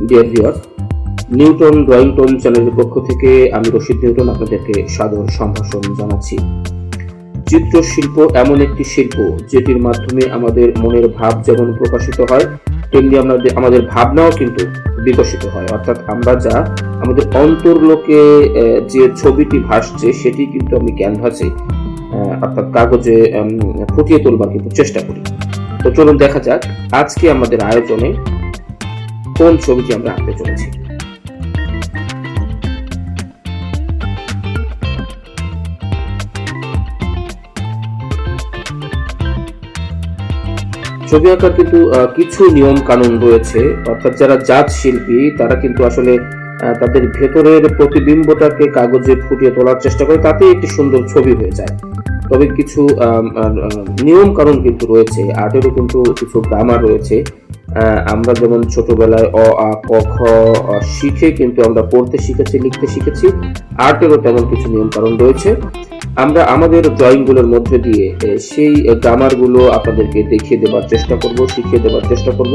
Dear viewer, Newton drawing tone চ্যানেলের পক্ষ থেকে আমি রশিদ নিউটন আপনাদেরকে সাদর সম্ভাষণ জানাচ্ছি। চিত্রশিল্প এমন একটি শিল্প যেটির মাধ্যমে আমাদের মনের ভাব যেমন প্রকাশিত হয়, তেমনি আমাদের ভাবনাও কিন্তু বিকশিত হয়। অর্থাৎ আমরা যা আমাদের অন্তর্লোকে যে ছবিটি ভাসছে সেটি কিন্তু আমি ক্যানভাসে অর্থাৎ কাগজে ফুটিয়ে তোলবার কিন্তু চেষ্টা করি। তো চলুন দেখা যাক আজকে আমাদের আয়োজনে কোন ছবিটি আমরা আঁকতে চলেছি। ছবি আঁকার কিন্তু কিছু নিয়ম কানুন রয়েছে। অর্থাৎ যারা জাত শিল্পী তারা কিন্তু আসলে তাদের ভেতরের প্রতিবিম্বটাকে কাগজে ফুটিয়ে তোলার চেষ্টা করে, তাতেই একটি সুন্দর ছবি হয়ে যায়। তবে কিছু নিয়ম কানুন কিন্তু রয়েছে, আর্টেরও কিন্তু কিছু গ্রামার রয়েছে। আমরা যেমন ছোটবেলায় অ আ ক খ শিখে কিন্তু আমরা পড়তে শিখেছি, লিখতে শিখেছি, আর্টেরও তেমন কিছু নিয়ম কানুন রয়েছে। আমরা আমাদের ড্রয়িং গুলোর মধ্যে দিয়ে সেই গ্রামার গুলো আপনাদেরকে দেখিয়ে দেবার চেষ্টা করব, শিখিয়ে দেবার চেষ্টা করব,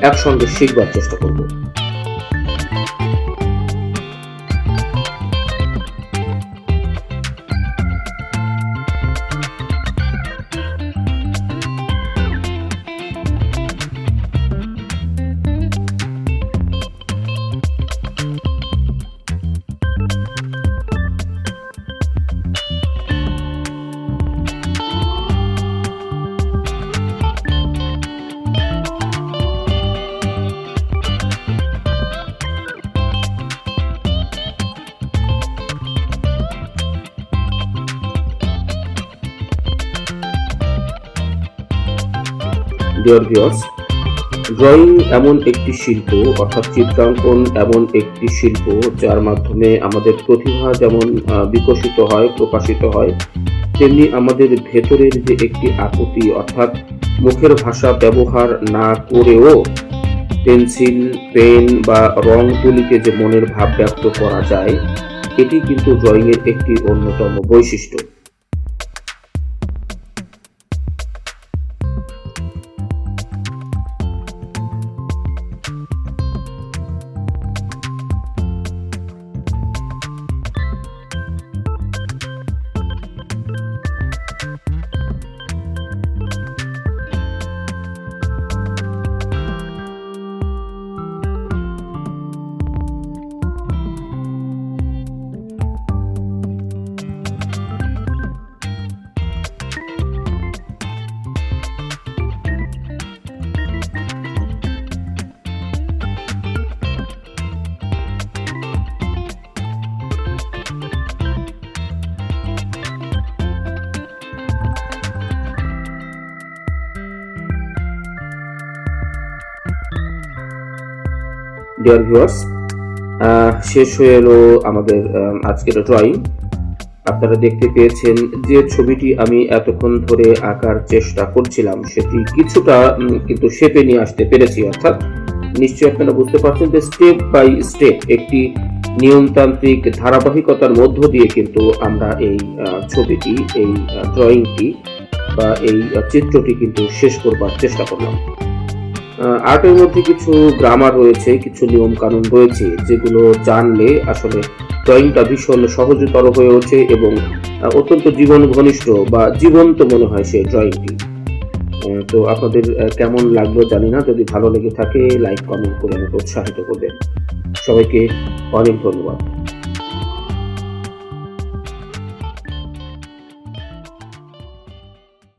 একসঙ্গে শিখবার চেষ্টা করব। ডিয়ার ভিউয়ার্স, ড্রয়িং এমন একটি শিল্প, অর্থাৎ চিত্রাঙ্কন এমন একটি শিল্প যার মাধ্যমে আমাদের প্রতিভা যেমন বিকশিত হয়, প্রকাশিত হয়, তেমনি আমাদের ভেতরের যে একটি আকুতি, অর্থাৎ মুখের ভাষা ব্যবহার না করেও পেন্সিল, পেন বা রং তুলিতে যে মনের ভাব ব্যক্ত করা যায়, এটি কিন্তু ড্রয়িং এর একটি অন্যতম বৈশিষ্ট্য। ডিয়ার ভিউয়ার্স, শেষ হয়ে এলো আমাদের আজকের ড্রয়িং। আপনারা দেখতে পেয়েছেন যে ছবিটি আমি এতক্ষণ ধরে আঁকার চেষ্টা করছিলাম সেটি কিছুটা কিন্তু শেপে নিয়ে আসতে পেরেছি। অর্থাৎ নিশ্চয়ই আপনারা বুঝতে পারছেন যে স্টেপ বাই স্টেপ একটি নিয়মতান্ত্রিক ধারাবাহিকতার মধ্য দিয়ে কিন্তু আমরা এই ছবিটি, এই ড্রয়িংটি বা এই চিত্রটি কিন্তু শেষ করবার চেষ্টা করলাম। আর্টের মধ্যে কিছু গ্রামার রয়েছে, কিছু নিয়ম কানুন রয়েছে যেগুলো জানলে আসলে ড্রয়িংটা ভীষণ সহজতর হয়ে ওঠে এবং অত্যন্ত জীবন ঘনিষ্ঠ বা জীবন্ত মনে হয় সেই ড্রয়িংটি। তো আপনাদের কেমন লাগলো জানি না, যদি ভালো লেগে থাকে লাইক কমেন্ট করে আমাকে উৎসাহিত করবেন। সবাইকে অনেক ধন্যবাদ।